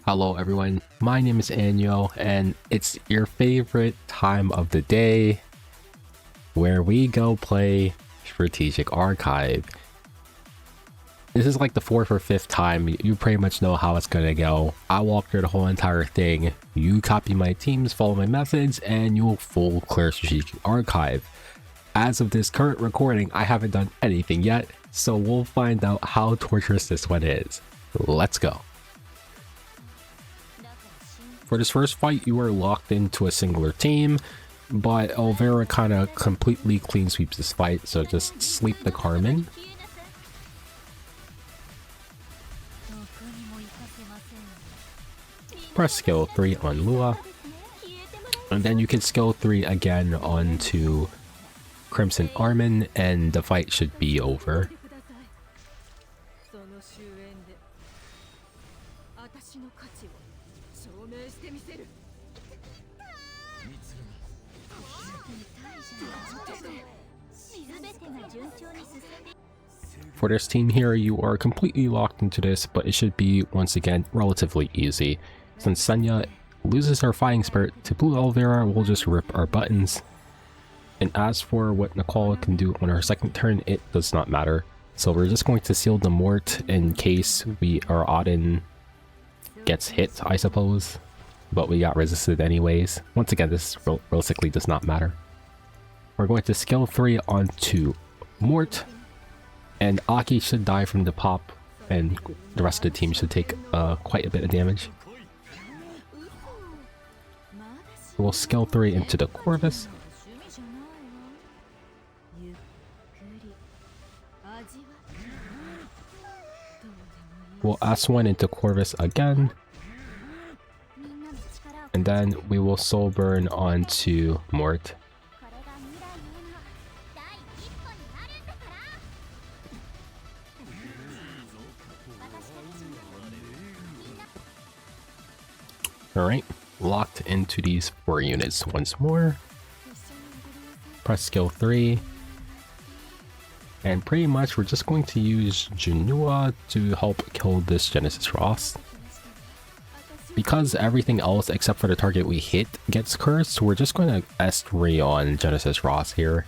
Hello everyone, my name is Aneuo, and it's your favorite time of the day where we go play Strategic Archive. This is like the 4th or 5th time. You pretty much know how it's gonna go. I walk through the whole entire thing, you copy my teams, follow my methods, and you'll full clear Strategic Archive. As of this current recording, I haven't done anything yet, so we'll find out how torturous this one is. Let's go. For this first fight, you are locked into a singular team, but Elvira kind of completely clean sweeps this fight, so just sleep the Carmen. Press skill 3 on Lua, and then you can skill 3 again onto Crimson Armin, and the fight should be over. For this team here, you are completely locked into this, but it should be, once again, relatively easy. Since Senya loses her fighting spirit to Blue Elvira, we'll just rip our buttons. And as for what Nicole can do on her second turn, it does not matter. So we're just going to seal the Mort in case our Auden gets hit, I suppose. But we got resisted anyways. Once again, this realistically does not matter. We're going to skill 3 onto Mort. And Aki should die from the pop, and the rest of the team should take quite a bit of damage. We'll skill 3 into the Corvus. We'll S1 into Corvus again. And then we will soul burn onto Mort. Alright, locked into these 4 units once more. Press skill 3. And pretty much we're just going to use Junua to help kill this Genesis Ross. Because everything else except for the target we hit gets cursed, we're just going to S3 on Genesis Ross here.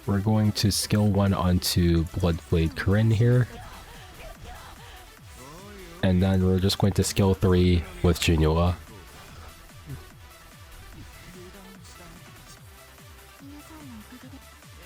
We're going to skill 1 onto Bloodblade Corinne here. And then we're just going to skill 3 with Junua.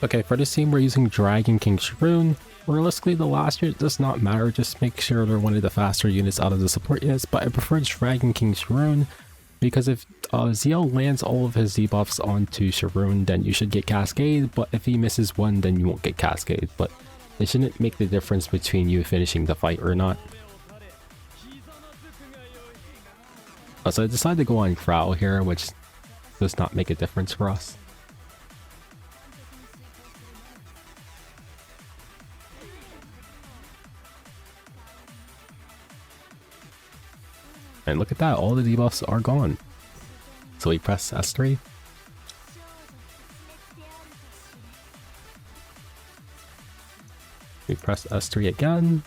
Okay, for this team we're using Dragon King Sharoon. Realistically, the last unit does not matter, just make sure they're one of the faster units out of the support units, but I prefer Dragon King Sharoon. Because if Ziel lands all of his debuffs onto Sharoon, then you should get Cascade, but if he misses one, then you won't get Cascade, but it shouldn't make the difference between you finishing the fight or not. So I decided to go on Frau here, which does not make a difference for us. And look at that, all the debuffs are gone. So we press S3. We press S3 again.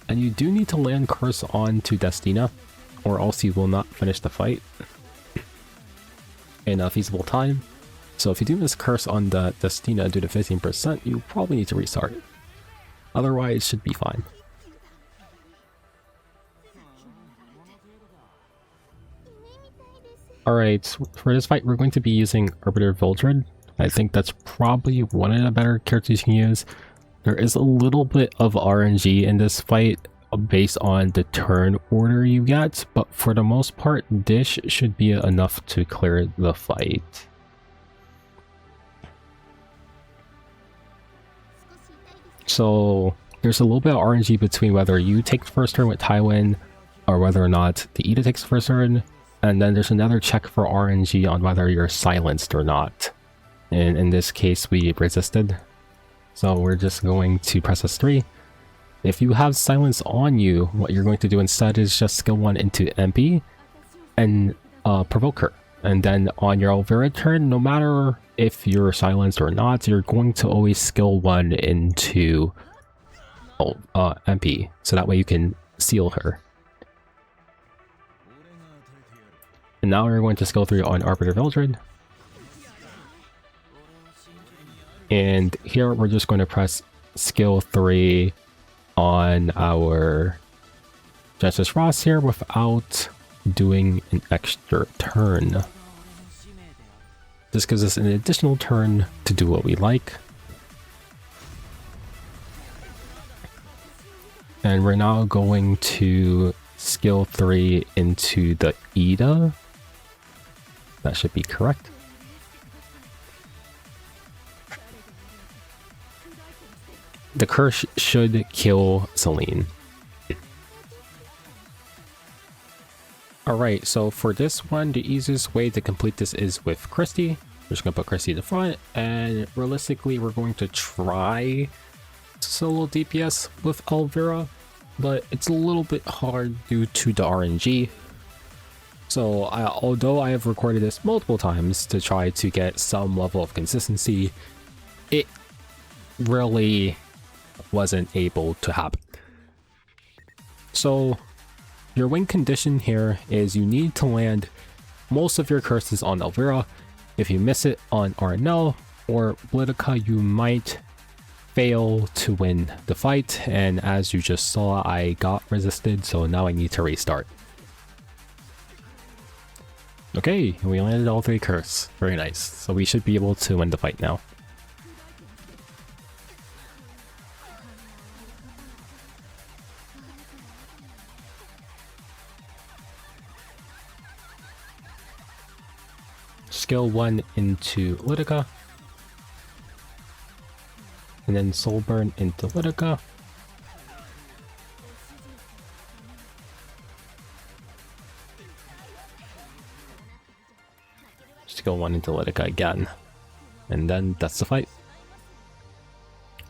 And you do need to land Curse on to Destina, or else you will not finish the fight in a feasible time. So if you do miss Curse on the Destina due to 15%, you probably need to restart. Otherwise, it should be fine. Alright, for this fight we're going to be using Arbiter Vildred. I think that's probably one of the better characters you can use. There is a little bit of RNG in this fight based on the turn order you get, but for the most part, Dish should be enough to clear the fight. So there's a little bit of RNG between whether you take the first turn with Tywin or whether or not the Ida takes the first turn. And then there's another check for RNG on whether you're silenced or not. And in this case, we resisted. So we're just going to press S3. If you have silence on you, what you're going to do instead is just skill 1 into MP and provoke her. And then on your Elvira turn, no matter if you're silenced or not, you're going to always skill 1 into MP, so that way you can seal her. And now we're going to skill 3 on Arbiter Vildred. And here we're just going to press skill 3 on our Genesis Ross here without doing an extra turn. This gives us an additional turn to do what we like. And we're now going to skill 3 into the Ida. That should be correct. The curse should kill Celine. Alright, so for this one, the easiest way to complete this is with Christy. We're just going to put Christy in the front, and realistically we're going to try solo DPS with Elvira, but it's a little bit hard due to the RNG. So although I have recorded this multiple times to try to get some level of consistency, it really wasn't able to happen. So your win condition here is you need to land most of your curses on Elvira. If you miss it on Arnell or Politica, you might fail to win the fight, and as you just saw, I got resisted, so now I need to restart. Okay, we landed all 3 curse. Very nice. So we should be able to win the fight now. Skill 1 into Litica. And then Soul Burn into Litica. Skill 1 into Litica again. And then that's the fight.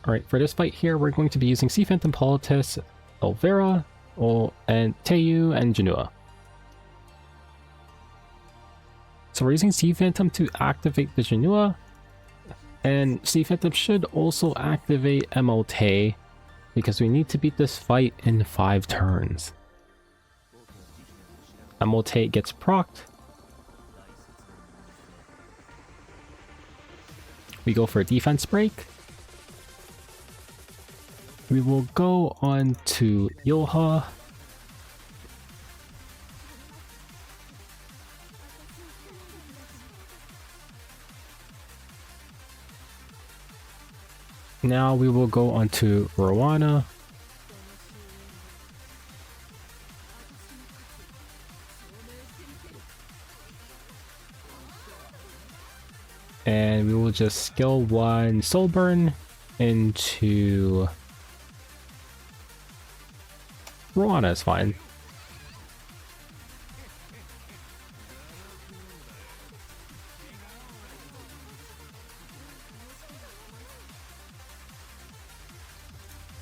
Alright, for this fight here, we're going to be using Sea Phantom Politis, Elvira, and Teiyu, and Janua. So we're using Sea Phantom to activate the Janua, and Sea Phantom should also activate MLT, because we need to beat this fight in 5 turns. MLT gets procced. We go for a defense break. We will go on to Yoha. Now we will go on to Rowana. And we will just skill 1 Soul Burn into Rowana is fine.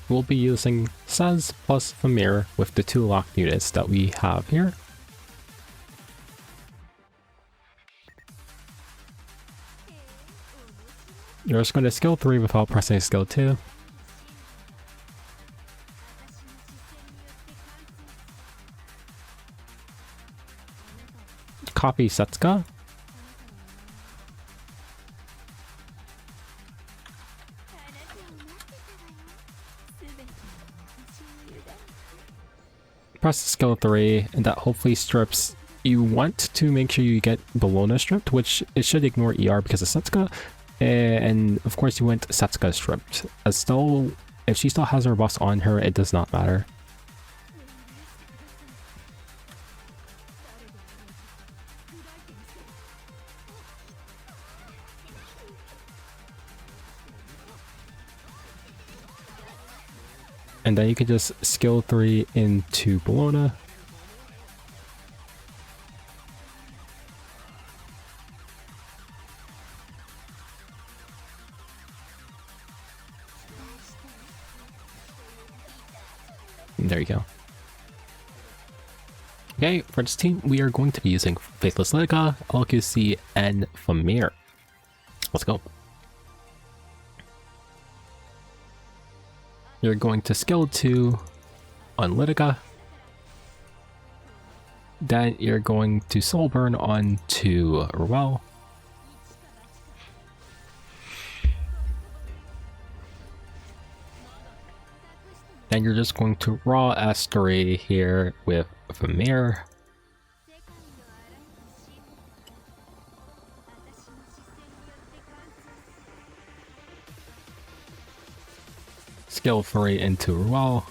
We'll be using Saz plus Famir with the 2 locked units that we have here. You're just going to skill 3 without pressing skill 2. Copy Setsuka. Press skill 3, and that hopefully strips. You want to make sure you get Bologna stripped, which it should ignore ER because of Setsuka. And of course you want Setsuka stripped. As though if she still has her buffs on her, it does not matter. And then you can just skill 3 into Bologna. And there you go. Okay, for this team, we are going to be using Faithless Lytica, LQC, and Famir. Let's go. You're going to skill 2 on Lytica. Then you're going to Soul Burn on to Ruel. Then you're just going to Raw S3 here with Famir. Skill 3 into Ruel.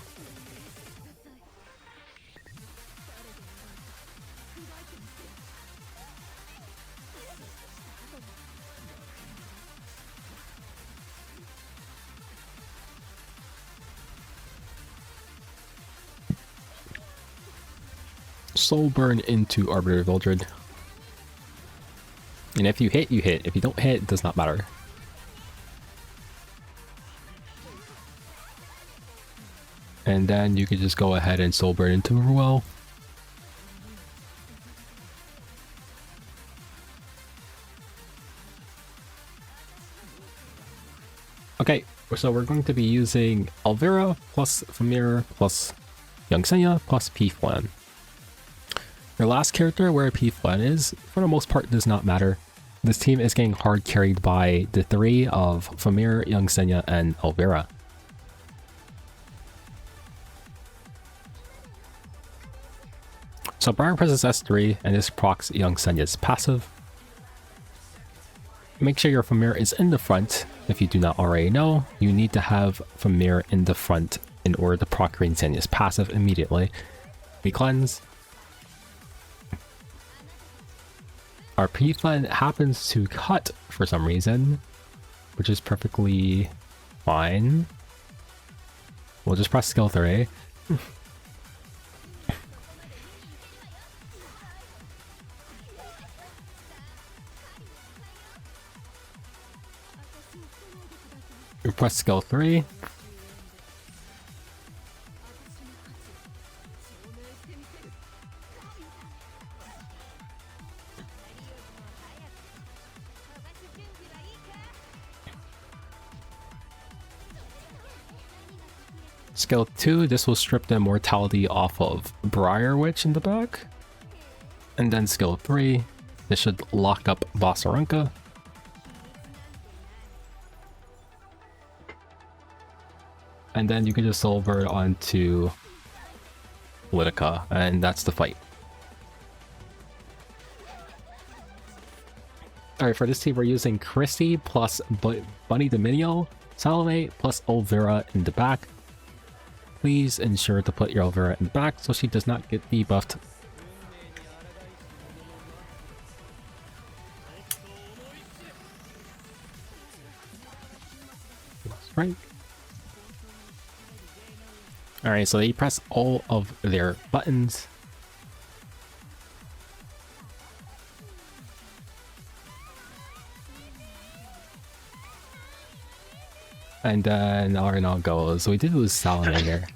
Soul Burn into Arbiter Vildred. And if you hit, you hit. If you don't hit, it does not matter. And then you can just go ahead and Soul Burn into Ruel. Okay, so we're going to be using Elvira plus Famir plus Young Senya plus P-Flan. Your last character, where P-Flan is, for the most part does not matter. This team is getting hard carried by the 3 of Famir, Young Senya, and Elvira. So Briar presses S3 and this procs Young Senya's passive. Make sure your Famir is in the front. If you do not already know, you need to have Famir in the front in order to proc Young Senya's passive immediately. We cleanse. Our P-Flan happens to cut for some reason, which is perfectly fine. We'll just press skill 3. We press skill 3. Skill 2, this will strip the immortality off of Briar Witch in the back. And then skill 3, this should lock up Vasaranka. And then you can just Soul Burn onto Lytica, and that's the fight. Alright, for this team we're using Christy plus Bunny Dominio, Salome plus Elvira in the back. Please ensure to put your Elvira in the back so she does not get debuffed. Right. Alright, so they press all of their buttons. And then Arno goes. We did lose Salome here.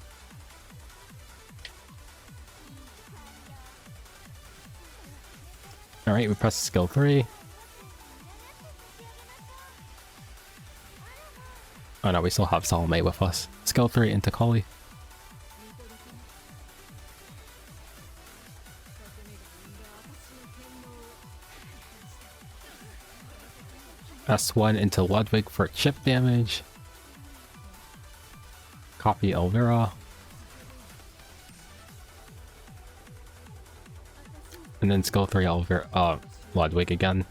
Alright, we press skill 3. Oh no, we still have Salome with us. Skill 3 into Kali. S1 into Ludwig for chip damage. Copy Elvira. And then skill 3 Elvira, Ludwig again.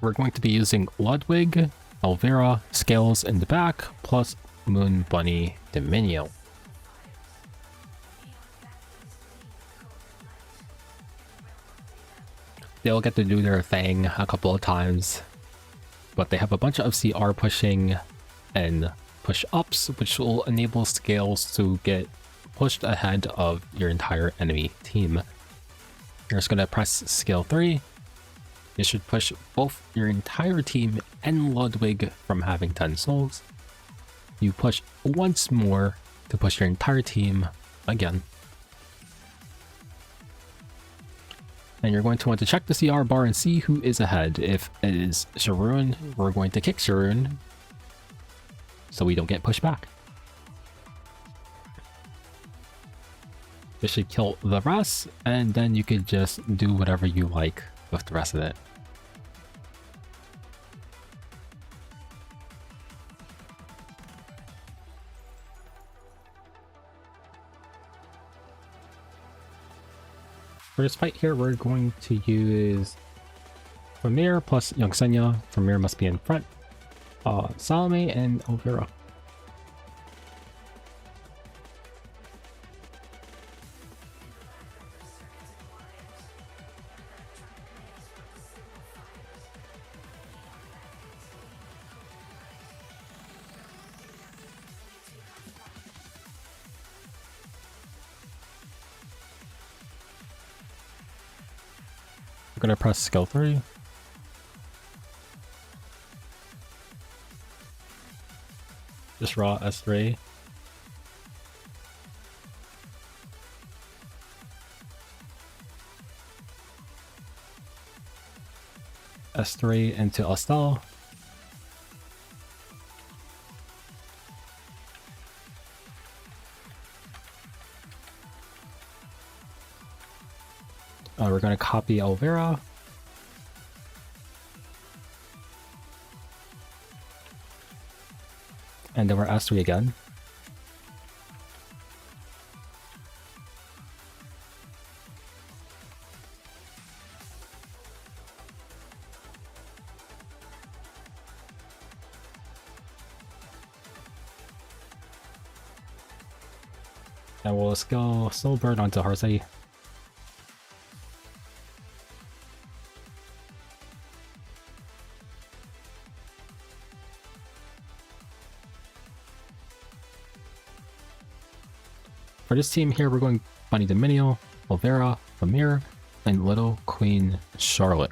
We're going to be using Ludwig, Elvira, Scales in the back, plus Moon Bunny Dominio. They'll get to do their thing a couple of times, but they have a bunch of CR pushing and push-ups, which will enable Scales to get pushed ahead of your entire enemy team. You're just gonna press skill 3. You should push both your entire team and Ludwig from having 10 souls. You push once more to push your entire team again. And you're going to want to check the CR bar and see who is ahead. If it is Sharon, we're going to kick Sharon so we don't get pushed back. This should kill the rest, and then you could just do whatever you like with the rest of it. For this fight here, we're going to use Famir plus Young Senya. Famir must be in front. Salome and Elvira. I'm gonna press skill 3. Just raw S3. S3 into Astel. We're going to copy Elvira. And then we're S3 again. And we'll skill Soul Bird onto Harsei. For this team here, we're going Bunny Dominio, Olvera, Famir, and Little Queen Charlotte.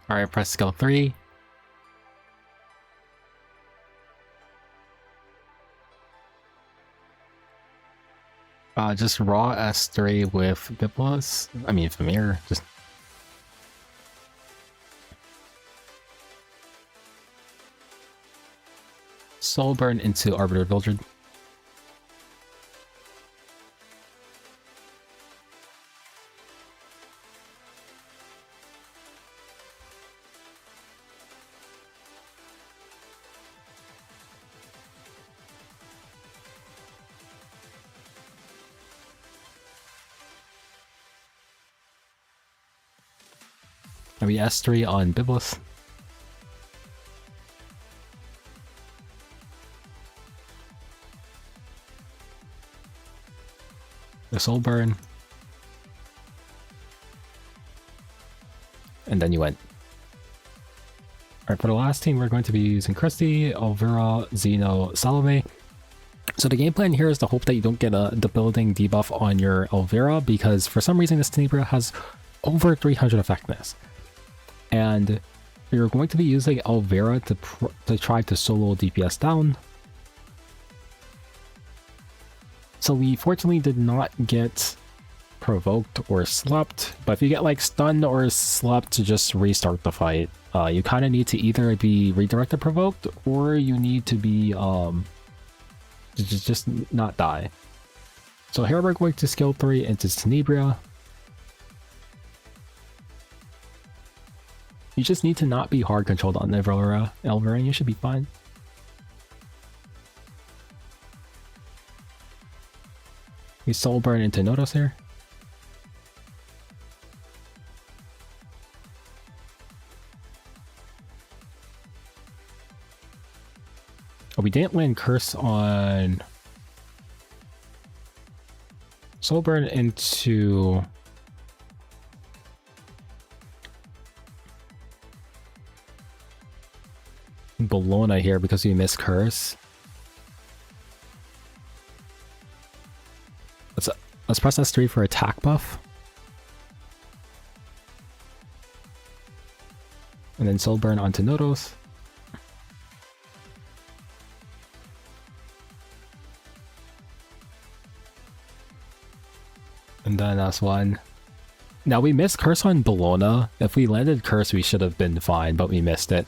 Alright, press skill 3. Just raw S3 with Biblos. I mean, Famir. Just Soul Burn into Arbiter Vildred. Maybe S3 on Biblos. The Soul Burn. And then you went. Alright, for the last team, we're going to be using Christy, Elvira, Zeno, Salome. So the game plan here is to hope that you don't get a debilitating debuff on your Elvira, because for some reason this Tenebria has over 300 effectiveness. And you're going to be using Elvira to try to solo DPS down. So we fortunately did not get provoked or slept, but if you get like stunned or slept, to just restart the fight. You kind of need to either be redirected provoked, or you need to be just not die. So here we're going to skill 3 into Tenebria. You just need to not be hard controlled on Elvira, and you should be fine. We Soul Burn into Nodos here. Oh, we didn't land curse on Soulburn into Bologna here because we missed curse. Let's press S3 for attack buff. And then Soulburn onto Nodos. And then S1. Now we missed curse on Bologna. If we landed curse, we should have been fine, but we missed it.